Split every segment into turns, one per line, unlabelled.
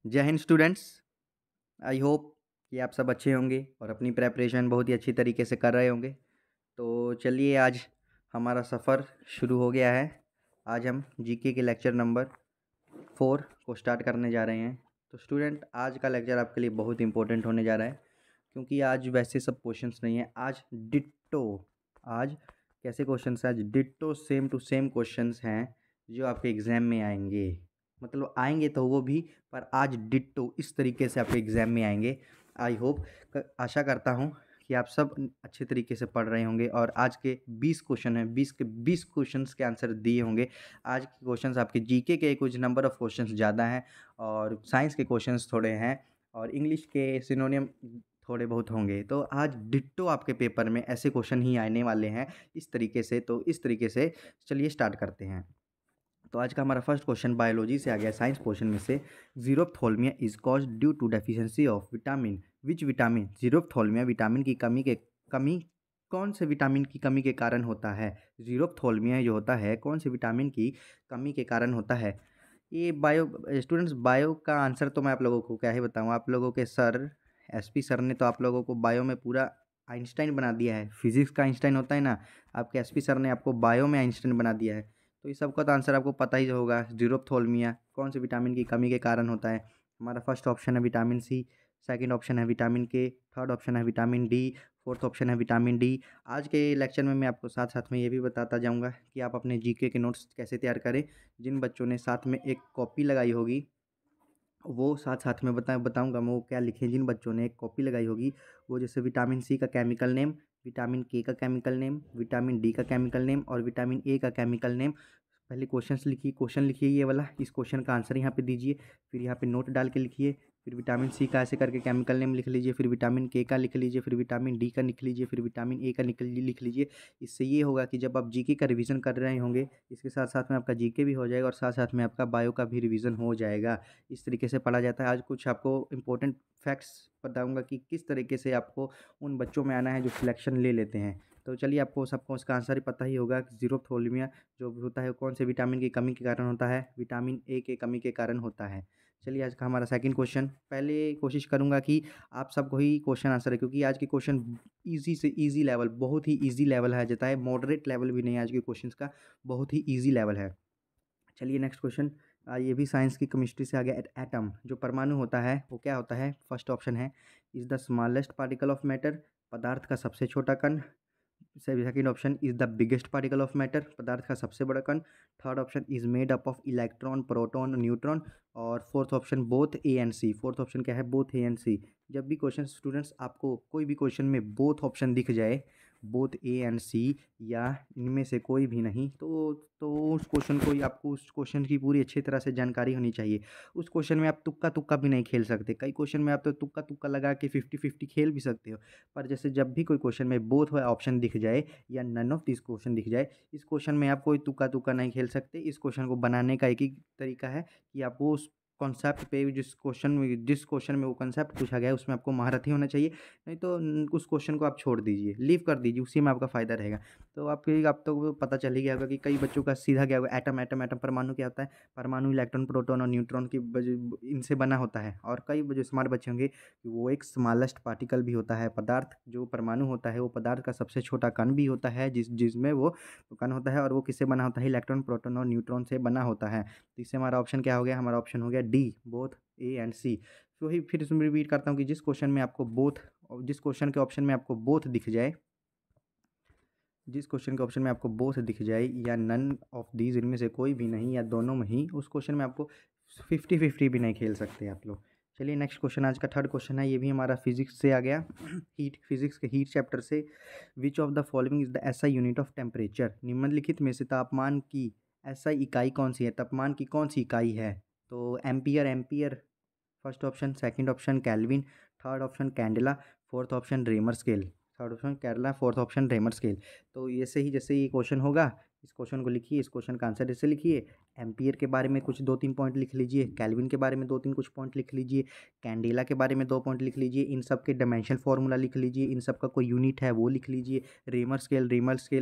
जय Hind students. I hope कि आप सब अच्छे होंगे और अपनी प्रेपरेशन बहुत ही अच्छी तरीके से कर रहे होंगे। तो चलिए आज हमारा सफ़र शुरू हो गया है। आज हम जीके के लेक्चर नंबर 4 को स्टार्ट करने जा रहे हैं। तो स्टूडेंट, आज का लेक्चर आपके लिए बहुत इंपॉर्टेंट होने जा रहा है, क्योंकि आज वैसे सब क्वेश्चंस नहीं है। आज डिट्टो, आज कैसे क्वेश्चंस हैं? आज ditto same to same questions हैं जो आपके एग्ज़ाम में आएंगे। मतलब आएंगे तो वो भी, पर आज डिट्टो इस तरीके से आपके एग्ज़ाम में आएंगे। आई होप, आशा करता हूँ कि आप सब अच्छे तरीके से पढ़ रहे होंगे और आज के 20 क्वेश्चन हैं, 20 के 20 क्वेश्चंस के आंसर दिए होंगे। आज के क्वेश्चंस आपके जीके के कुछ नंबर ऑफ़ क्वेश्चंस ज़्यादा हैं और साइंस के क्वेश्चंस थोड़े हैं और इंग्लिश के सिनोनियम थोड़े बहुत होंगे। तो आज डिट्टो आपके पेपर में ऐसे क्वेश्चन ही आने वाले हैं इस तरीके से। तो इस तरीके से चलिए स्टार्ट करते हैं। तो आज का हमारा फर्स्ट क्वेश्चन बायोलॉजी से आ गया, साइंस पोर्शन में से। Xerophthalmia is caused due to deficiency of vitamin which vitamin? Xerophthalmia vitamin की कमी कौन से विटामिन की कमी के कारण होता है? ज़ीरोफ्थाल्मिया जो होता है कौन से विटामिन की कमी के कारण होता है? ये बायो स्टूडेंट्स, बायो का आंसर तो मैं आप लोगों को क्या ही बताऊँ। आप लोगों के सर एसपी सर ने तो आप लोगों को बायो में पूरा आइंस्टाइन बना दिया है। फिजिक्स का आइंस्टाइन होता है ना, आपके एसपी सर ने आपको बायो में आइंस्टाइन बना दिया है। तो इस सबका तो आंसर आपको पता ही होगा। ज़ीरोफ्थाल्मिया कौन से विटामिन की कमी के कारण होता है? हमारा फर्स्ट ऑप्शन है विटामिन सी, सेकंड ऑप्शन है विटामिन के, थर्ड ऑप्शन है विटामिन डी, फोर्थ ऑप्शन है विटामिन डी। आज के लेक्चर में मैं आपको साथ साथ में ये भी बताता जाऊँगा कि आप अपने जीके के नोट्स कैसे तैयार करें। जिन बच्चों ने साथ में एक कॉपी लगाई होगी, वो साथ साथ में बताऊँगा मैं वो क्या लिखें। जिन बच्चों ने एक कॉपी लगाई होगी, वो जैसे विटामिन सी का केमिकल नेम, विटामिन के का केमिकल नेम, विटामिन डी का केमिकल नेम और विटामिन ए का केमिकल नेम। पहले क्वेश्चन लिखिए ये वाला, इस क्वेश्चन का आंसर यहाँ पे दीजिए, फिर यहाँ पे नोट डाल के लिखिए, फिर विटामिन सी का ऐसे करके केमिकल नेम लिख लीजिए, फिर विटामिन के का लिख लीजिए, फिर विटामिन डी का लिख लीजिए, फिर विटामिन ए का लिख लीजिए। इससे ये होगा कि जब आप जीके का रिवीजन कर रहे होंगे, इसके साथ साथ में आपका जीके भी हो जाएगा और साथ साथ में आपका बायो का भी रिवीजन हो जाएगा। इस तरीके से पढ़ा जाता है। आज कुछ आपको इंपॉर्टेंट फैक्ट्स बताऊंगा कि किस तरीके से आपको उन बच्चों में आना है जो सिलेक्शन ले लेते हैं। तो चलिए, आपको सबको उसका आंसर ही पता ही होगा कि ज़ीरोफ्थाल्मिया जो होता है वो कौन से विटामिन की कमी के कारण होता है? विटामिन ए के कमी के कारण होता है। चलिए, आज का हमारा सेकंड क्वेश्चन। पहले कोशिश करूंगा कि आप सबको ही क्वेश्चन आंसर है, क्योंकि आज के क्वेश्चन ईजी से ईजी लेवल, बहुत ही ईजी लेवल है जाता है। मॉडरेट लेवल भी नहीं है आज के क्वेश्चंस का, बहुत ही ईजी लेवल है। चलिए नेक्स्ट क्वेश्चन। ये भी साइंस की केमिस्ट्री से आ गया। एटम जो परमाणु होता है वो क्या होता है? फर्स्ट ऑप्शन है is the smallest particle of matter, पदार्थ का सबसे छोटा कण। Second option is the biggest particle of matter, पदार्थ का सबसे बड़ा कण। Third option is made up of electron, proton, neutron. और fourth option both A and C. Fourth option क्या है? Both A and C. जब भी क्वेश्चन स्टूडेंट्स आपको कोई भी क्वेश्चन में बोथ ऑप्शन दिख जाए, बोथ ए एंड सी या इनमें से कोई भी नहीं, तो उस क्वेश्चन को, आपको उस क्वेश्चन की पूरी अच्छी तरह से जानकारी होनी चाहिए। उस क्वेश्चन में आप तुक्का तुक्का भी नहीं खेल सकते। कई क्वेश्चन में आप तो तुक्का तुक्का लगा के 50-50 खेल भी सकते हो, पर जैसे जब भी कोई क्वेश्चन में बोथ ऑप्शन दिख जाए या नन ऑफ दिस क्वेश्चन दिख जाए, इस क्वेश्चन में आप कोई तुक्का तुक्का नहीं खेल सकते। इस क्वेश्चन को बनाने का एक ही तरीका है कि आपको उस कॉन्सेप्ट पे, जिस क्वेश्चन में वो कॉन्सेप्ट पूछा गया है उसमें आपको महारत ही होना चाहिए। नहीं तो उस क्वेश्चन को आप छोड़ दीजिए, लीव कर दीजिए, उसी में आपका फ़ायदा रहेगा। तो आप तो पता चल ही गया होगा कि कई बच्चों का सीधा क्या होगा, एटम एटम एटम। परमाणु क्या होता है? परमाणु इलेक्ट्रॉन, प्रोटॉन और न्यूट्रॉन की इनसे बना होता है। और कई जो स्मार्ट बच्चे होंगे कि वो एक स्मॉलेस्ट पार्टिकल भी होता है। पदार्थ जो परमाणु होता है वो पदार्थ का सबसे छोटा कण भी होता है, जिसमें वो कण होता है। और वो किससे बना होता है? इलेक्ट्रॉन, प्रोटॉन और न्यूट्रॉन से बना होता है। तो इससे हमारा ऑप्शन क्या हो गया? हमारा ऑप्शन हो गया डी, बोथ ए एंड सी। तो वही फिर इसमें रिपीट करता हूँ कि जिस क्वेश्चन के ऑप्शन में आपको बोथ दिख जाए, जिस क्वेश्चन के ऑप्शन में आपको बोथ दिख जाए या नन ऑफ दीज, इनमें से कोई भी नहीं या दोनों में ही, उस क्वेश्चन में आपको 50-50 भी नहीं खेल सकते आप लोग। चलिए नेक्स्ट क्वेश्चन, आज का थर्ड क्वेश्चन है। ये भी हमारा फिजिक्स से आ गया, फिजिक्स के हीट चैप्टर से। Which of the following is the SI unit of temperature? निम्नलिखित में से तापमान की एसआई इकाई कौन सी है? तापमान की कौन सी इकाई है? तो ampere first option, second option kelvin, third option candela, fourth option reaumur scale. Third option candela, fourth option reaumur scale. तो ऐसे ही जैसे ये क्वेश्चन होगा, इस क्वेश्चन को लिखिए, इस क्वेश्चन का आंसर जैसे लिखिए। एम्पियर के बारे में कुछ 2-3 पॉइंट लिख लीजिए, कैल्विन के बारे में 2-3 कुछ पॉइंट लिख लीजिए, कैंडेला के बारे में 2 पॉइंट लिख लीजिए, इन सब के डायमेंशन फार्मूला लिख लीजिए, इन सब का कोई यूनिट है वो लिख लीजिए। रेमर स्केल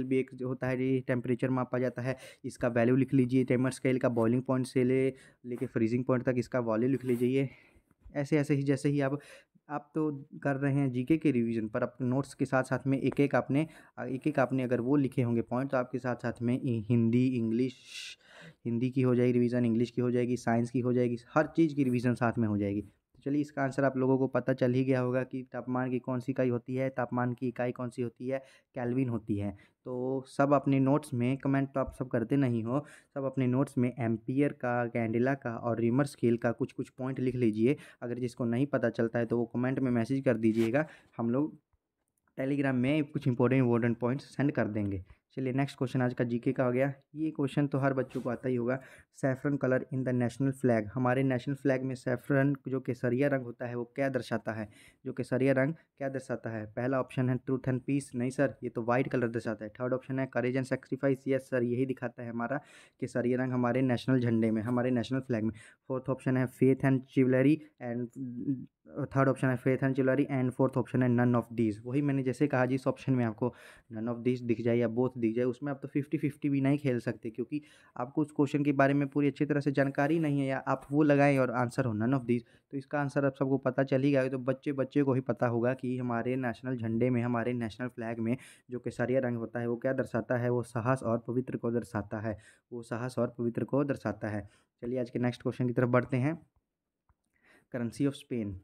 भी एक जो होता है, ये टेम्परेचर मापा जाता है, इसका वैल्यू लिख लीजिए। रेमर स्केल का बॉइलिंग पॉइंट से लेके फ्रीजिंग पॉइंट तक इसका वैल्यू लिख लीजिए। ऐसे ऐसे ही जैसे ही आप तो कर रहे हैं जीके के रिवीजन, पर अपने नोट्स के साथ साथ में एक एक आपने अगर वो लिखे होंगे पॉइंट, तो आपके साथ साथ में हिंदी इंग्लिश, हिंदी की हो जाएगी रिवीजन, इंग्लिश की हो जाएगी, साइंस की हो जाएगी, हर चीज़ की रिवीजन साथ में हो जाएगी। तो चलिए इसका आंसर आप लोगों को पता चल ही गया होगा कि तापमान की कौन सी इकाई होती है, तापमान की इकाई कौन सी होती है, केल्विन होती है। तो सब अपने नोट्स में, कमेंट तो आप सब करते नहीं हो, सब अपने नोट्स में एम्पियर का, कैंडेला का और रिमर स्केल का कुछ कुछ पॉइंट लिख लीजिए। अगर जिसको नहीं पता चलता है तो वो कमेंट में मैसेज कर दीजिएगा, हम लोग टेलीग्राम में कुछ इंपॉर्टेंट पॉइंट्स सेंड कर देंगे। चलिए नेक्स्ट क्वेश्चन आज का जीके का हो गया। ये क्वेश्चन तो हर बच्चों को आता ही होगा। Saffron colour in the national flag, हमारे नेशनल फ्लैग में सैफरन जो केसरिया रंग होता है वो क्या दर्शाता है, जो केसरिया रंग क्या दर्शाता है? पहला ऑप्शन है ट्रूथ एंड पीस, नहीं सर ये तो वाइट कलर दर्शाता है। थर्ड ऑप्शन है courage and sacrifice, yes sir यही दिखाता है हमारा केसरिया रंग हमारे नेशनल झंडे में, हमारे नेशनल फ्लैग में। फोर्थ ऑप्शन है faith and chivalry and third option है faith and chivalry and fourth option है नन ऑफ दीज। वही मैंने जैसे कहा, जिस ऑप्शन में आपको नन ऑफ दीज दिख जाए या बोथ दिख जाए, उसमें आप तो 50-50 भी नहीं खेल सकते, क्योंकि आपको उस क्वेश्चन के बारे में पूरी अच्छी तरह से जानकारी नहीं है, या आप वो लगाएं और आंसर हो नन ऑफ दीज, तो इसका आंसर आप सबको पता चल ही गया। तो बच्चे बच्चे को ही पता होगा कि हमारे नेशनल झंडे में, हमारे नेशनल फ्लैग में जो केसरिया रंग होता है वो क्या दर्शाता है, वो साहस और पवित्र को दर्शाता है, वो साहस और पवित्र को दर्शाता है। चलिए आज के नेक्स्ट क्वेश्चन की तरफ बढ़ते हैं। करेंसी ऑफ स्पेन,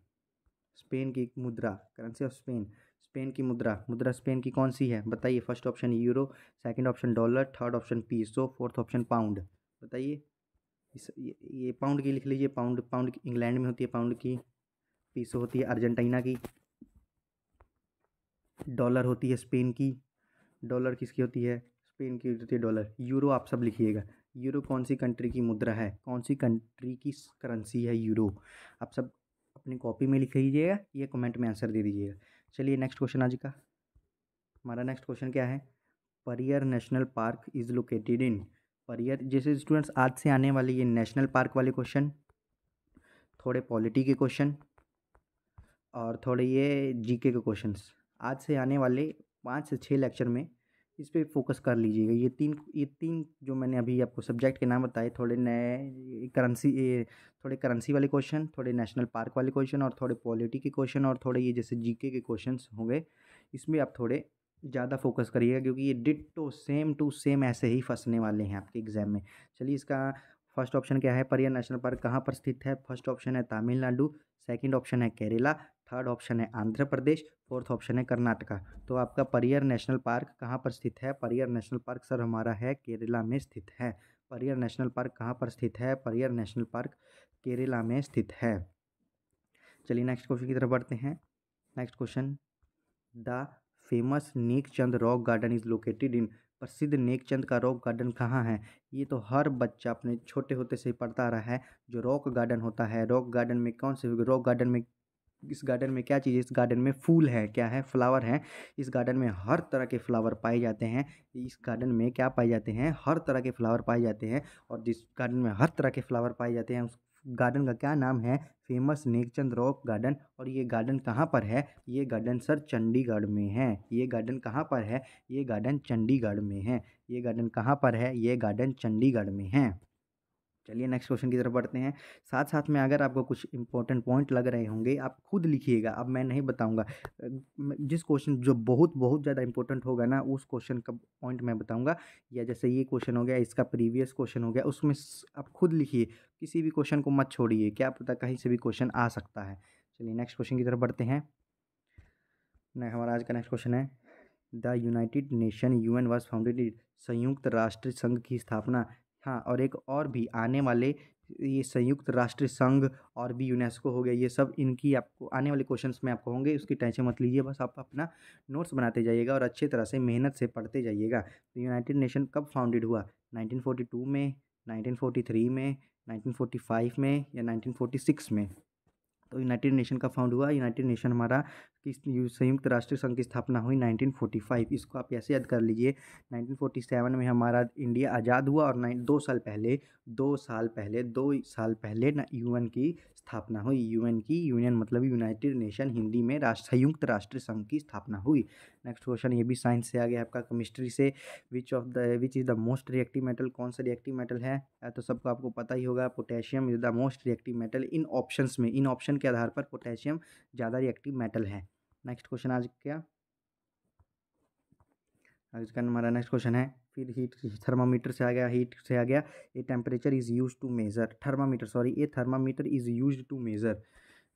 स्पेन की मुद्रा, करेंसी ऑफ स्पेन, स्पेन की मुद्रा, मुद्रा स्पेन की कौन सी है बताइए? First option euro, second option dollar, third option peso, fourth option pound. बताइए। ये पाउंड की लिख लीजिए, पाउंड, पाउंड इंग्लैंड में होती है पाउंड की, पीसो होती है अर्जेंटीना की, डॉलर होती है स्पेन की, डॉलर किसकी होती है? स्पेन की होती है डॉलर। यूरो आप सब लिखिएगा, यूरो कौन सी कंट्री की मुद्रा है, कौन सी कंट्री की करेंसी है यूरो? आप सब अपनी कॉपी में लिख लीजिएगा, ये कमेंट में आंसर दे दीजिएगा। चलिए नेक्स्ट क्वेश्चन आज का, हमारा नेक्स्ट क्वेश्चन क्या है? Pariyar national park is located in, Pariyar, जैसे स्टूडेंट्स आज से आने वाले ये नेशनल पार्क वाले क्वेश्चन, थोड़े पॉलिटी के क्वेश्चन और थोड़े ये जीके के क्वेश्चंस, आज से आने वाले 5 से 6 लेक्चर में इस पे फोकस कर लीजिएगा। ये तीन जो मैंने अभी आपको सब्जेक्ट के नाम बताए, थोड़े नए करेंसी, ये थोड़े करेंसी वाले क्वेश्चन, थोड़े नेशनल पार्क वाले क्वेश्चन और थोड़े पॉलिटी के क्वेश्चन और थोड़े ये जैसे जीके के क्वेश्चंस होंगे, इसमें आप थोड़े ज़्यादा फोकस करिएगा, क्योंकि ये डिट्टो सेम टू सेम ऐसे ही फंसने वाले हैं आपके एग्जाम में। चलिए इसका फर्स्ट ऑप्शन क्या है? परियर नेशनल पार्क कहाँ पर स्थित है? फर्स्ट ऑप्शन है तमिलनाडु, सेकंड ऑप्शन है केरला, थर्ड ऑप्शन है आंध्र प्रदेश, फोर्थ ऑप्शन है कर्नाटका। तो आपका परियर नेशनल पार्क कहाँ पर स्थित है? परियर नेशनल पार्क सर हमारा है केरला में स्थित है। परियर नेशनल पार्क कहाँ पर स्थित है? परियर नेशनल पार्क केरला में स्थित है। चलिए नेक्स्ट क्वेश्चन की तरफ बढ़ते हैं। Next question, the famous Nek Chand rock garden is located in, प्रसिद्ध नेकचंद का रॉक गार्डन कहाँ है? ये तो हर बच्चा अपने छोटे होते से ही पढ़ता आ रहा है। जो रॉक गार्डन होता है, रॉक गार्डन में कौन से, रॉक गार्डन में, इस गार्डन में क्या चीज़ है? इस गार्डन में फूल है, क्या है? फ्लावर है। इस गार्डन में हर तरह के फ्लावर पाए जाते हैं। इस गार्डन में क्या पाए जाते हैं? हर तरह के फ्लावर पाए जाते हैं। और जिस गार्डन में हर तरह के फ्लावर पाए जाते हैं, उस गार्डन का क्या नाम है? Famous Nek Chand rock garden. और ये गार्डन कहाँ पर है? ये गार्डन सर चंडीगढ़ में है। ये गार्डन कहाँ पर है? ये गार्डन चंडीगढ़ में है। ये गार्डन कहाँ पर है? ये गार्डन चंडीगढ़ में है। चलिए नेक्स्ट क्वेश्चन की तरफ बढ़ते हैं। साथ साथ में अगर आपको कुछ इंपॉर्टेंट पॉइंट लग रहे होंगे, आप खुद लिखिएगा, अब मैं नहीं बताऊंगा। जिस क्वेश्चन जो बहुत बहुत ज़्यादा इंपॉर्टेंट होगा ना, उस क्वेश्चन का पॉइंट मैं बताऊंगा। या जैसे ये क्वेश्चन हो गया, इसका प्रीवियस क्वेश्चन हो गया, उसमें आप खुद लिखिए, किसी भी क्वेश्चन को मत छोड़िए, क्या पता कहीं से भी क्वेश्चन आ सकता है। चलिए नेक्स्ट क्वेश्चन की तरफ बढ़ते हैं। हमारा आज का नेक्स्ट क्वेश्चन है, the United nation UN was founded, संयुक्त राष्ट्र संघ की स्थापना। हाँ, और एक और भी आने वाले, ये संयुक्त राष्ट्र संघ और भी यूनेस्को हो गया, ये सब इनकी आपको आने वाले क्वेश्चंस में आपको होंगे, उसकी टेंशन मत लीजिए, बस आप अपना नोट्स बनाते जाइएगा और अच्छी तरह से मेहनत से पढ़ते जाइएगा। तो यूनाइटेड नेशन कब फाउंडेड हुआ? 1942 में, 1943 में, 1945 में या 1946 में? तो यूनाइटेड नेशन का फाउंड हुआ, यूनाइटेड नेशन हमारा संयुक्त राष्ट्र संघ की स्थापना हुई 1945। इसको आप ऐसे याद कर लीजिए, 1947 में हमारा इंडिया आज़ाद हुआ और 2 साल पहले ना यूएन की स्थापना हुई। यूएन की, यूनियन मतलब यूनाइटेड नेशन, हिंदी में संयुक्त राष्ट्र संघ की स्थापना हुई। नेक्स्ट क्वेश्चन ये भी साइंस से आ गया आपका, केमिस्ट्री से। Which is the most reactive metal, कौन सा रिएक्टिव मेटल है? तो सबको आपको पता ही होगा, potassium is the most reactive metal. In options में, इन ऑप्शन के आधार पर पोटेशियम ज़्यादा रिएक्टिव मेटल है। नेक्स्ट क्वेश्चन आज क्या, आज का हमारा नेक्स्ट क्वेश्चन है फिर हीट, थर्मामीटर से आ गया, हीट से आ गया। A temperature is use to measure, thermometer sorry, a thermometer is use to measure.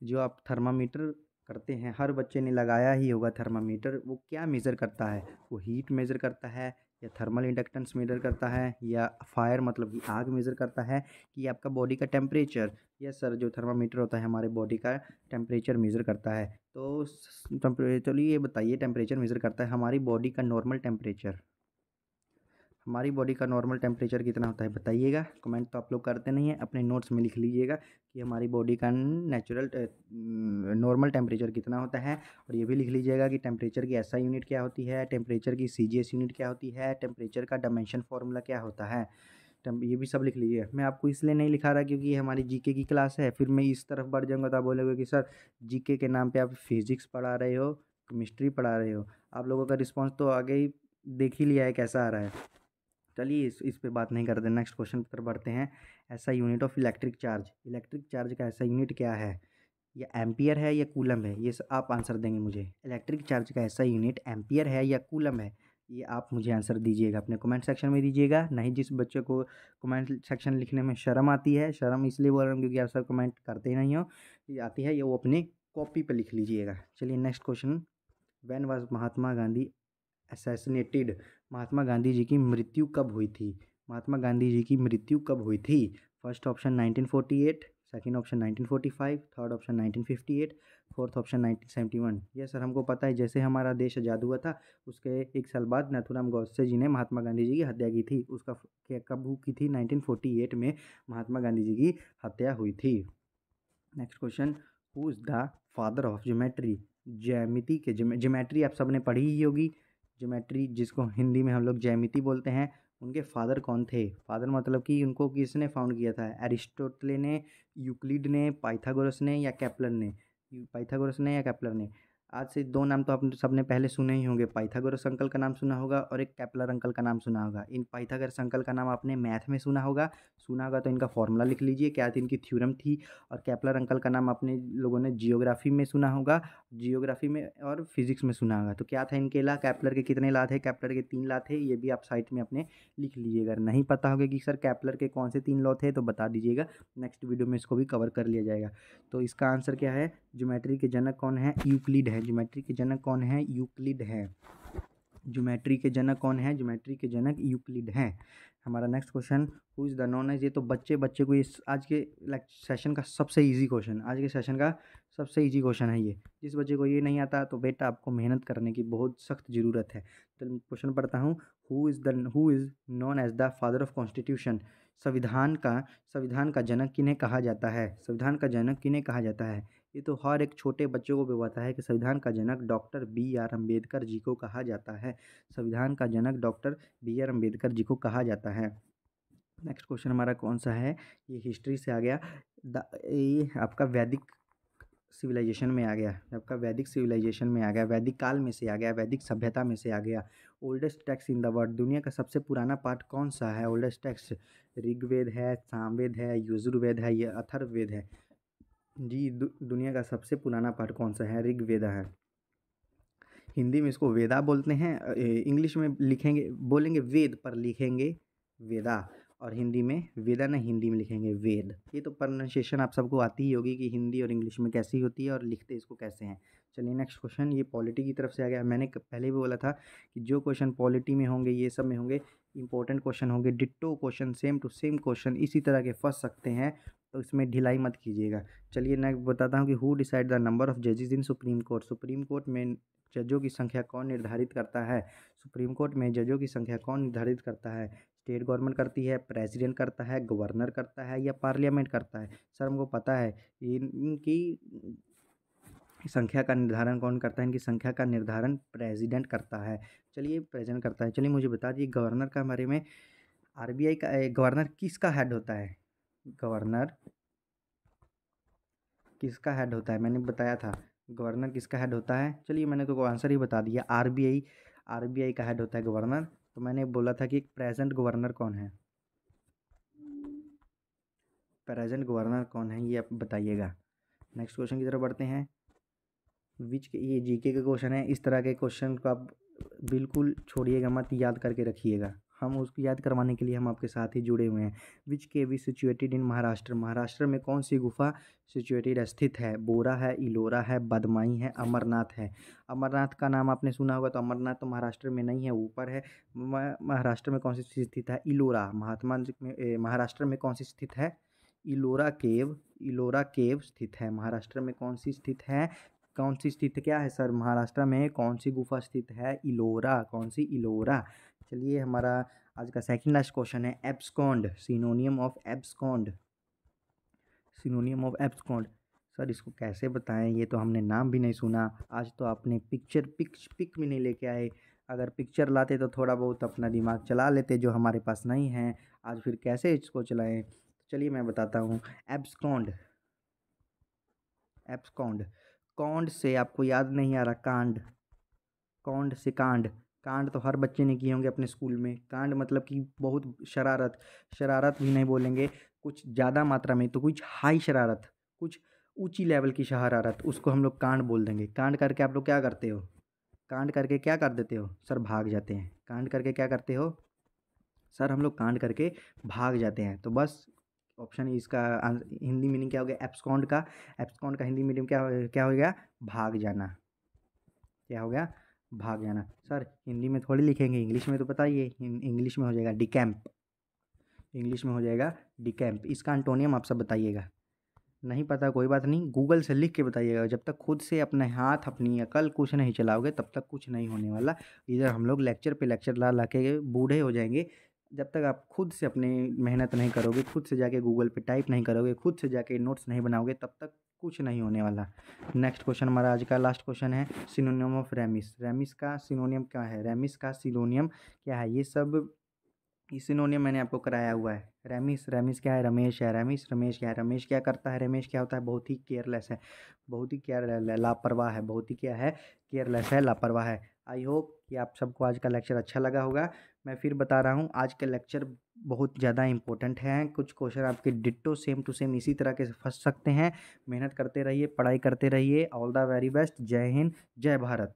जो आप थर्मामीटर करते हैं, हर बच्चे ने लगाया ही होगा थर्मामीटर। वो क्या मेज़र करता है? वो हीट मेज़र करता है, या थर्मल इंडक्टेंस मेज़र करता है, या फायर मतलब कि आग मेज़र करता है, कि आपका बॉडी का टेम्परेचर? यस सर, जो थर्मामीटर होता है हमारे बॉडी का टेम्परेचर मेज़र करता है। तो चलिए ये बताइए, टेम्परेचर मेज़र करता है हमारी बॉडी का नॉर्मल टेम्परेचर। हमारी बॉडी का नॉर्मल टेम्परेचर कितना होता है बताइएगा। कमेंट तो आप लोग करते नहीं हैं, अपने नोट्स में लिख लीजिएगा कि हमारी बॉडी का नेचुरल नॉर्मल टेम्परेचर कितना होता है। और ये भी लिख लीजिएगा कि टेम्परेचर की एसआई यूनिट क्या होती है, टेम्परेचर की सीजीएस यूनिट क्या होती है, टेम्परेचर का डायमेंशन फार्मूला क्या होता है। ये भी सब लिख लीजिए। मैं आपको इसलिए नहीं लिखा रहा क्योंकि ये हमारी जीके की क्लास है, फिर मैं इस तरफ बढ़ जाऊँगा तो आप बोलोगे कि सर जीके के नाम पे आप फिजिक्स पढ़ा रहे हो, केमिस्ट्री पढ़ा रहे हो। आप लोगों का रिस्पॉन्स तो आगे ही देख ही लिया है कैसा आ रहा है। चलिए इस पे बात नहीं करते, नेक्स्ट क्वेश्चन पर बढ़ते हैं। ऐसा unit of electric charge, electric charge का ऐसा यूनिट क्या है? या एम्पियर है या कूलम है? ये आप आंसर देंगे मुझे। इलेक्ट्रिक चार्ज का ऐसा यूनिट एम्पियर है या कूलम है? ये आप मुझे आंसर दीजिएगा, अपने कमेंट सेक्शन में दीजिएगा। नहीं, जिस बच्चे को कमेंट सेक्शन लिखने में शर्म आती है, शर्म इसलिए बोल रहा हूँ क्योंकि आप सब कमेंट करते ही नहीं हो, ये आती है, ये वो अपनी कॉपी पर लिख लीजिएगा। चलिए next question, when was Mahatma Gandhi assassinated, Mahatma Gandhi ji की मृत्यु कब हुई थी? महात्मा गांधी जी की मृत्यु कब हुई थी? First option 1948, second option 1945, third option 1958, fourth option 1971। ये सर हमको पता है, जैसे हमारा देश आज़ाद हुआ था उसके 1 साल बाद नाथूराम गोडसे जी ने महात्मा गांधी जी की हत्या की थी। उसका क्या कब की थी? 1948 में महात्मा गांधी जी की हत्या हुई थी। Next question, who is the father of geometry, ज्यामिति के ज्योमेट्री आप सबने पढ़ी ही होगी। ज्योमेट्री जिसको हिंदी में हम लोग ज्यामिति बोलते हैं, उनके फादर कौन थे? फादर मतलब कि उनको किसने फाउंड किया था? एरिस्टोटले ने, यूक्लिड ने, पाइथागोरस ने, या केपलर ने? पाइथागोरस ने या केपलर ने? आज से 2 नाम तो आप सबने पहले सुने ही होंगे, पाइथागोरस अंकल का नाम सुना होगा और एक केपलर अंकल का नाम सुना होगा। इन पाइथागोरस अंकल का नाम आपने मैथ में सुना होगा, तो इनका फॉर्मूला लिख लीजिए, क्या थी इनकी थ्योरम थी। और केपलर अंकल का नाम आपने लोगों ने जियोग्राफी में सुना होगा, जियोग्राफी में और फिजिक्स में सुना होगा। तो क्या था इनके ला? केपलर के कितने ला थे? केपलर के 3 ला थे। ये भी आप साइट में अपने लिख लीजिएगा। अगर नहीं पता होगा कि सर केपलर के कौन से 3 लॉ थे तो बता दीजिएगा, नेक्स्ट वीडियो में इसको भी कवर कर लिया जाएगा। तो इसका आंसर क्या है? ज्योमेट्री के जनक कौन है? यूक्लिड है। ज्योमेट्री के जनक कौन है? यूक्लिड है। ज्योमेट्री के जनक कौन है? ज्योमेट्री के जनक यूक्लिड हैं। हमारा next question, who is the known as, ये तो बच्चे को इस आज के सेशन का सबसे इजी क्वेश्चन, आज के सेशन का सबसे इजी क्वेश्चन है ये। जिस बच्चे को ये नहीं आता तो बेटा आपको मेहनत करने की बहुत सख्त ज़रूरत है। तो क्वेश्चन पढ़ता हूँ, who is known as the father of constitution, संविधान का जनक किन्हें कहा जाता है? संविधान का जनक किन्हें कहा जाता है? ये तो हर एक छोटे बच्चे को भी पता है कि संविधान का जनक डॉक्टर बी.आर. अम्बेडकर जी को कहा जाता है। संविधान का जनक डॉक्टर बी.आर. अम्बेडकर जी को कहा जाता है। नेक्स्ट क्वेश्चन हमारा कौन सा है? ये हिस्ट्री से आ गया। ये आपका वैदिक सिविलाइजेशन में आ गया, आपका वैदिक सिविलाइजेशन में आ गया, वैदिक काल में से आ गया, वैदिक सभ्यता में से आ गया। Oldest text in the world, दुनिया का सबसे पुराना पाठ कौन सा है? ओल्डेस्ट टेक्स्ट ऋग्वेद है, सामवेद है, यजुर्वेद है, या अथर्ववेद है? जी, दुनिया का सबसे पुराना पाठ कौन सा है? ऋग्वेद है। हिंदी में इसको वेदा बोलते हैं, इंग्लिश में लिखेंगे, बोलेंगे वेद पर लिखेंगे वेदा, और हिंदी में वेदा नहीं, हिंदी में लिखेंगे वेद। ये तो प्रोनाउंसिएशन आप सबको आती ही होगी कि हिंदी और इंग्लिश में कैसी होती है और लिखते इसको कैसे हैं। चलिए नेक्स्ट क्वेश्चन, ये पॉलिटी की तरफ से आ गया। मैंने पहले भी बोला था कि जो क्वेश्चन पॉलिटी में होंगे, ये सब में होंगे, इंपॉर्टेंट क्वेश्चन होंगे, ditto question, same to same question इसी तरह के फंस सकते हैं, तो इसमें ढिलाई मत कीजिएगा। चलिए नेक्स्ट बताता हूँ कि who decide the number of जजेस इन सुप्रीम कोर्ट, सुप्रीम कोर्ट में जजों की संख्या कौन निर्धारित करता है? सुप्रीम कोर्ट में जजों की संख्या कौन निर्धारित करता है? स्टेट गवर्नमेंट करती है, प्रेसिडेंट करता है, गवर्नर करता है, या पार्लियामेंट करता है? सर हमको पता है, इनकी संख्या का निर्धारण कौन करता है? इनकी संख्या का निर्धारण प्रेसिडेंट करता है। चलिए प्रेसिडेंट करता है। चलिए मुझे बता दीजिए गवर्नर का बारे में, आरबीआई का गवर्नर किसका हेड होता है? गवर्नर किसका हेड होता है? मैंने बताया था गवर्नर किसका हेड होता है। चलिए मैंने तो आंसर ही बता दिया, आरबीआई, आरबीआई का हेड होता है गवर्नर। तो मैंने बोला था कि प्रेजेंट गवर्नर कौन है, प्रेजेंट गवर्नर कौन है ये आप बताइएगा। नेक्स्ट क्वेश्चन की तरफ बढ़ते हैं। ये जीके के क्वेश्चन है, इस तरह के क्वेश्चन को आप बिल्कुल छोड़िएगा मत, याद करके रखिएगा। हम उसको याद करवाने के लिए हम आपके साथ ही जुड़े हुए हैं। Which cave is situated in Maharashtra? Maharashtra में कौन सी गुफा सिचुएटेड स्थित है? बोरा है, इलोरा है, बदमाई है, अमरनाथ है। अमरनाथ का नाम आपने सुना होगा, तो अमरनाथ तो महाराष्ट्र में नहीं है, ऊपर है। महाराष्ट्र में कौन सी स्थित है? इलोरा। महाराष्ट्र में कौन सी स्थित है? इलोरा केव, इलोरा केव स्थित है। महाराष्ट्र में कौन सी स्थित है? कौन सी स्थित क्या है सर? महाराष्ट्र में कौन सी गुफा स्थित है? इलोरा। कौन सी? इलोरा। चलिए हमारा आज का सेकंड लास्ट क्वेश्चन है, abscond, सिनोनियम of abscond, सिनोनियम of abscond. Sir इसको कैसे बताएं, ये तो हमने नाम भी नहीं सुना। आज तो आपने पिक भी नहीं लेके आए। अगर पिक्चर लाते तो थोड़ा बहुत अपना दिमाग चला लेते, जो हमारे पास नहीं है। आज फिर कैसे इसको चलाएं? चलिए मैं बताता हूँ। एब्सकॉन्ड, एब्सकॉन्ड, कॉन्ड से आपको याद नहीं आ रहा? कांड, कॉन्ड से कांड। कांड तो हर बच्चे ने किए होंगे अपने स्कूल में। कांड मतलब कि बहुत शरारत, शरारत भी नहीं बोलेंगे, कुछ ज़्यादा मात्रा में, तो कुछ हाई शरारत, कुछ ऊंची लेवल की शरारत, उसको हम लोग कांड बोल देंगे। कांड करके आप लोग क्या करते हो? कांड करके क्या कर देते हो सर? भाग जाते हैं। कांड करके क्या करते हो सर? हम लोग कांड करके भाग जाते हैं। तो बस ऑप्शन इसका हिंदी मीनिंग क्या हो गया एब्सकॉन्ड का? एब्सकॉन्ड का हिंदी मीनिंग क्या हो गया? भाग जाना। क्या हो गया? भाग जाना। सर हिंदी में थोड़ी लिखेंगे, इंग्लिश में तो बताइए। इंग्लिश में हो जाएगा डिकैम्प, इंग्लिश में हो जाएगा डिकैम्प। इसका एंटोनियम आप सब बताइएगा। नहीं पता कोई बात नहीं, गूगल से लिख के बताइएगा। जब तक खुद से अपने हाथ अपनी अकल कुछ नहीं चलाओगे तब तक कुछ नहीं होने वाला। इधर हम लोग लेक्चर पे लेक्चर ला ला के बूढ़े हो जाएंगे। जब तक आप खुद से अपनी मेहनत नहीं करोगे, खुद से जाके गूगल पे टाइप नहीं करोगे, खुद से जाके नोट्स नहीं बनाओगे, तब तक कुछ नहीं होने वाला। नेक्स्ट क्वेश्चन हमारा आज का लास्ट क्वेश्चन है, सिनोनियम ऑफ रेमिस। रेमिस का सिनोनियम क्या है? रेमिस का सिनोनियम क्या है? ये सब सिनोनियम मैंने आपको कराया हुआ है। रेमिस, रेमिस क्या है? रमेश है। रेमिस, रमेश क्या है? रमेश क्या करता है? रमेश क्या होता है? बहुत ही केयरलेस है, बहुत ही लापरवाह है, बहुत ही क्या है? केयरलेस है, लापरवाह है। आई होप कि आप सबको आज का लेक्चर अच्छा लगा होगा। मैं फिर बता रहा हूँ, आज का लेक्चर बहुत ज़्यादा इंपॉर्टेंट है। कुछ क्वेश्चन आपके डिट्टो सेम टू सेम इसी तरह के फंस सकते हैं। मेहनत करते रहिए, पढ़ाई करते रहिए। All the very best. जय हिंद, जय भारत।